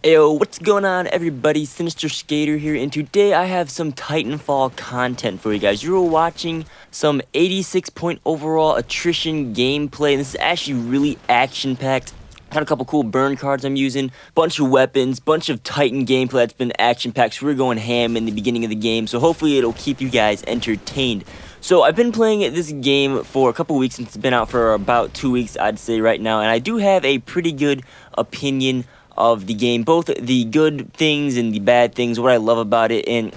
Ayo, what's going on everybody? Sinister Skater here, and today I have some Titanfall content for you guys. You were watching some 86 point overall attrition gameplay, and this is actually really action-packed. Got a couple cool burn cards I'm using, bunch of weapons, bunch of Titan gameplay that's been action-packed, so we're going ham in the beginning of the game, so hopefully it'll keep you guys entertained. So I've been playing this game for a couple weeks, since it's been out for about 2 weeks, I'd say right now, and I do have a pretty good opinion of the game, both the good things and the bad things, what I love about it, and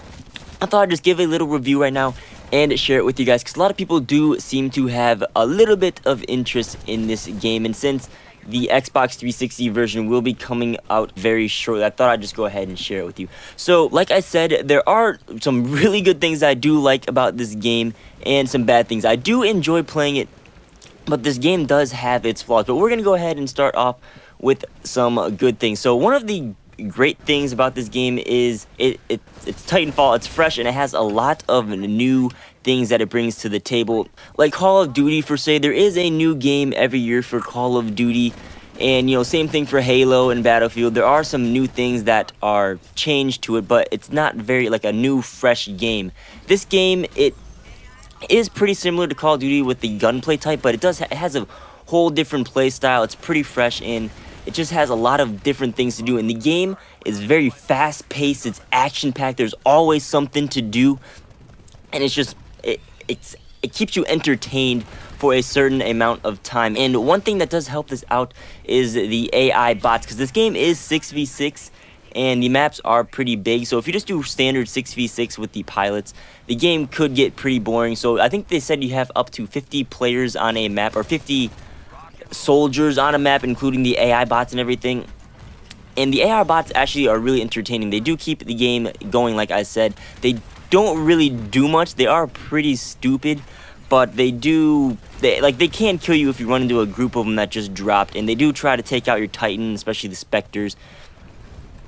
I thought I'd just give a little review right now and share it with you guys, because a lot of people do seem to have a little bit of interest in this game, and since the Xbox 360 version will be coming out very shortly, I thought I'd just go ahead and share it with you. So, like I said, there are some really good things I do like about this game, and some bad things. I do enjoy playing it, but this game does have its flaws, but we're going to go ahead and start off with some good things. So one of the great things about this game is it's Titanfall. It's fresh and it has a lot of new things that it brings to the table. Like Call of Duty, for say, there is a new game every year for Call of Duty, and same thing for Halo and Battlefield. There are some new things that are changed to it, but it's not very like a new fresh game. This game, it is pretty similar to Call of Duty with the gunplay type, but it has a whole different play style. It's pretty fresh, and it just has a lot of different things to do, and the game is very fast-paced. It's action-packed. There's always something to do, and it's just it keeps you entertained for a certain amount of time. And one thing that does help this out is the AI bots, because this game is 6v6 and the maps are pretty big. So if you just do standard 6v6 with the pilots, the game could get pretty boring. So I think they said you have up to 50 players on a map, or 50 soldiers on a map, including the AI bots and everything. And the AI bots actually are really entertaining. They do keep the game going, like I said. They don't really do much. They are pretty stupid, but they can kill you if you run into a group of them that just dropped, and they do try to take out your Titan, especially the Spectres.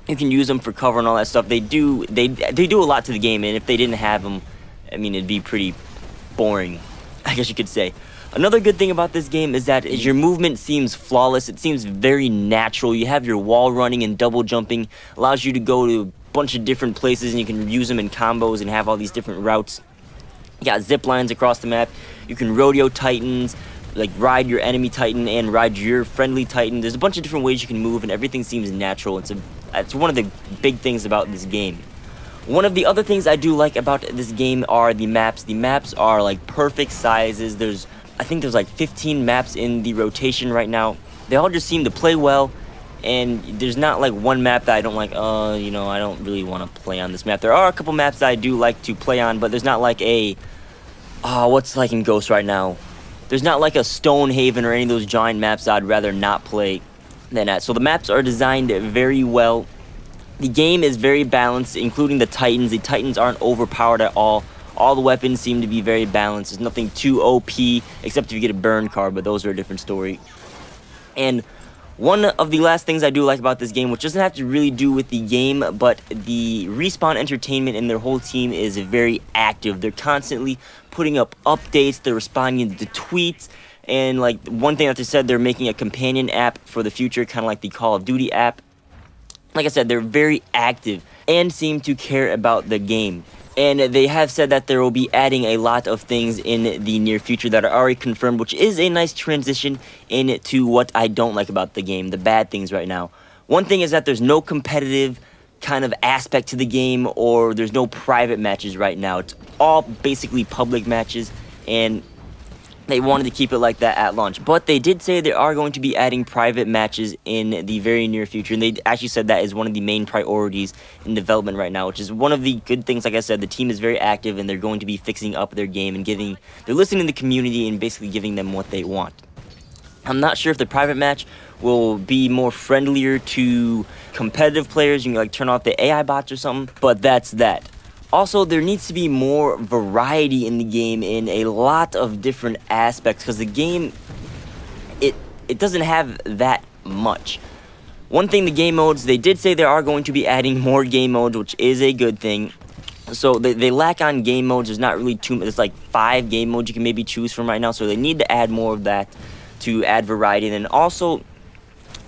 You can use them for cover and all that stuff. They do a lot to the game, and if they didn't have them, I mean, it'd be pretty boring, I guess you could say. Another good thing about this game is that your movement seems flawless. It seems very natural. You have your wall running and double jumping. Allows you to go to a bunch of different places, and you can use them in combos and have all these different routes. You got zip lines across the map. You can rodeo Titans, like ride your enemy Titan and ride your friendly Titan. There's a bunch of different ways you can move, and everything seems natural. It's one of the big things about this game. One of the other things I do like about this game are the maps. The maps are like perfect sizes. I think there's like 15 maps in the rotation right now. They all just seem to play well, and there's not like one map that I don't like, I don't really want to play on this map. There are a couple maps that I do like to play on, but there's not like what's like in Ghost right now? There's not like a Stonehaven or any of those giant maps that I'd rather not play than that. So the maps are designed very well. The game is very balanced, including the Titans. The Titans aren't overpowered at all. All the weapons seem to be very balanced. There's nothing too OP, except if you get a burn card, but those are a different story. And one of the last things I do like about this game, which doesn't have to really do with the game, but the Respawn Entertainment and their whole team is very active. They're constantly putting up updates. They're responding to tweets. And like one thing that they said, they're making a companion app for the future, kind of like the Call of Duty app. Like I said, they're very active and seem to care about the game. And they have said that there will be adding a lot of things in the near future that are already confirmed, which is a nice transition into what I don't like about the game, the bad things right now. One thing is that there's no competitive kind of aspect to the game, or there's no private matches right now. It's all basically public matches, and they wanted to keep it like that at launch. But they did say they are going to be adding private matches in the very near future, and they actually said that is one of the main priorities in development right now, which is one of the good things. Like I said, the team is very active, and they're going to be fixing up their game and they're listening to the community and basically giving them what they want. I'm not sure if the private match will be more friendlier to competitive players. You can like turn off the AI bots or something, but that's that. Also, there needs to be more variety in the game in a lot of different aspects, because the game, it doesn't have that much. One thing, the game modes, they did say they are going to be adding more game modes, which is a good thing. So they lack on game modes. There's not really too much. There's like 5 game modes you can maybe choose from right now, so they need to add more of that to add variety. And then also,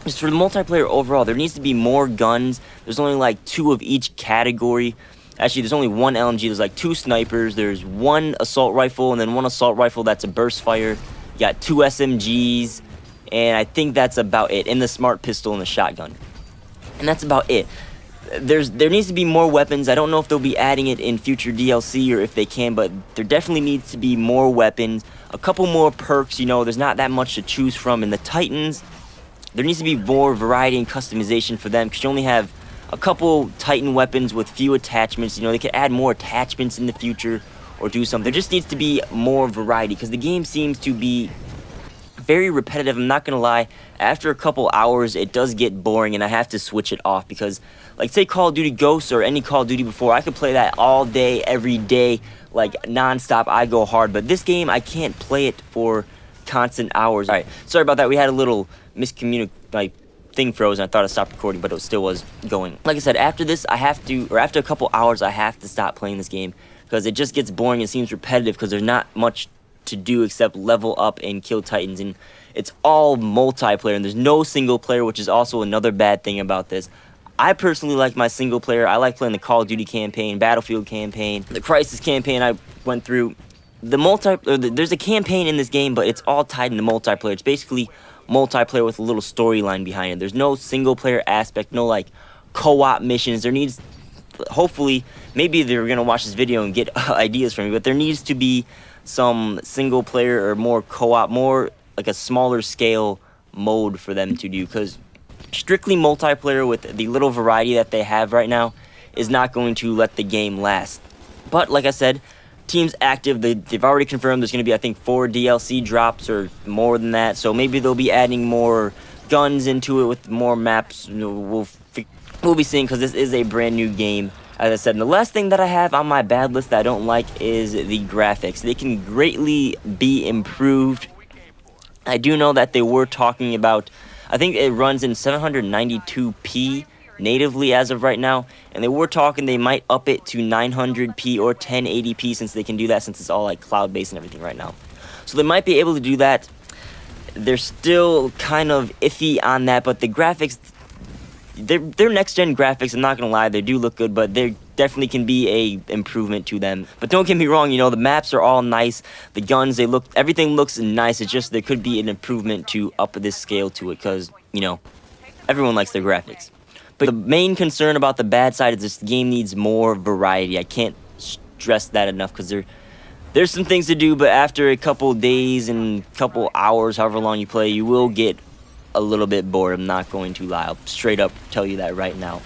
just for the multiplayer overall, there needs to be more guns. There's only like 2 of each category. Actually, there's only 1 LMG. There's like 2 snipers. There's 1 assault rifle, and then 1 assault rifle that's a burst fire. You got 2 SMGs, and I think that's about it. And the smart pistol and the shotgun. And that's about it. There needs to be more weapons. I don't know if they'll be adding it in future DLC or if they can, but there definitely needs to be more weapons. A couple more perks, you know, there's not that much to choose from. In the Titans, there needs to be more variety and customization for them, because you only have a couple Titan weapons with few attachments. You know, they could add more attachments in the future or do something. There just needs to be more variety, because the game seems to be very repetitive. I'm not gonna lie, after a couple hours it does get boring and I have to switch it off, because like say Call of Duty Ghosts or any Call of Duty before, I could play that all day every day, like non-stop. I go hard, but this game I can't play it for constant hours. All right, sorry about that. We had a little like thing froze and I thought I stopped recording, but it still was going. Like I said, after this I have to, or after a couple hours I have to stop playing this game, because it just gets boring. It seems repetitive because there's not much to do except level up and kill Titans, and it's all multiplayer and there's no single player, which is also another bad thing about this. I personally like my single player. I like playing the Call of Duty campaign, Battlefield campaign, the Crisis campaign I went through. There's a campaign in this game, but it's all tied into multiplayer. It's basically multiplayer with a little storyline behind it. There's no single player aspect, no like co-op missions. There needs, hopefully, maybe they're gonna watch this video and get ideas from me, but there needs to be some single player or more co-op, more like a smaller scale mode for them to do, because strictly multiplayer with the little variety that they have right now is not going to let the game last. But like I said, team's active. They've already confirmed there's going to be, I think, 4 DLC drops or more than that, so maybe they'll be adding more guns into it with more maps. You know, we'll be seeing, because this is a brand new game. As I said, and the last thing that I have on my bad list that I don't like is the graphics. They can greatly be improved. I do know that they were talking about, I think it runs in 792p natively as of right now, and they were talking they might up it to 900p or 1080p, since they can do that, since it's all like cloud-based and everything right now. So they might be able to do that. They're still kind of iffy on that, but the graphics, they're next-gen graphics, I'm not gonna lie, they do look good, but there definitely can be a improvement to them. But don't get me wrong, you know, the maps are all nice, the guns, everything looks nice. It's just there could be an improvement to up this scale to it, because, you know, everyone likes their graphics. But the main concern about the bad side is this game needs more variety. I can't stress that enough, because there's some things to do, but after a couple days and couple hours, however long you play, you will get a little bit bored. I'm not going to lie. I'll straight up tell you that right now.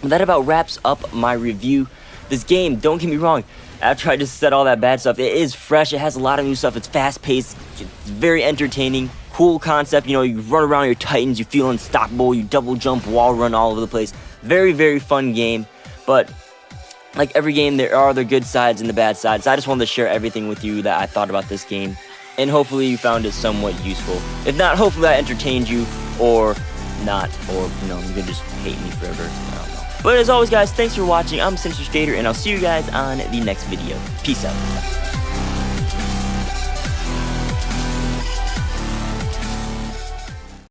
And that about wraps up my review. This game, don't get me wrong, after I just said all that bad stuff, it is fresh. It has a lot of new stuff. It's fast-paced. It's very entertaining. Cool concept. You know, you run around your Titans, you feel unstoppable, you double jump, wall run all over the place. Very, very fun game. But like every game, there are the good sides and the bad sides. I just wanted to share everything with you that I thought about this game, and hopefully you found it somewhat useful. If not, hopefully I entertained you, or not, or, you know, you can just hate me forever. I don't know. But as always, guys, thanks for watching. I'm Sinister Skater, and I'll see you guys on the next video. Peace out.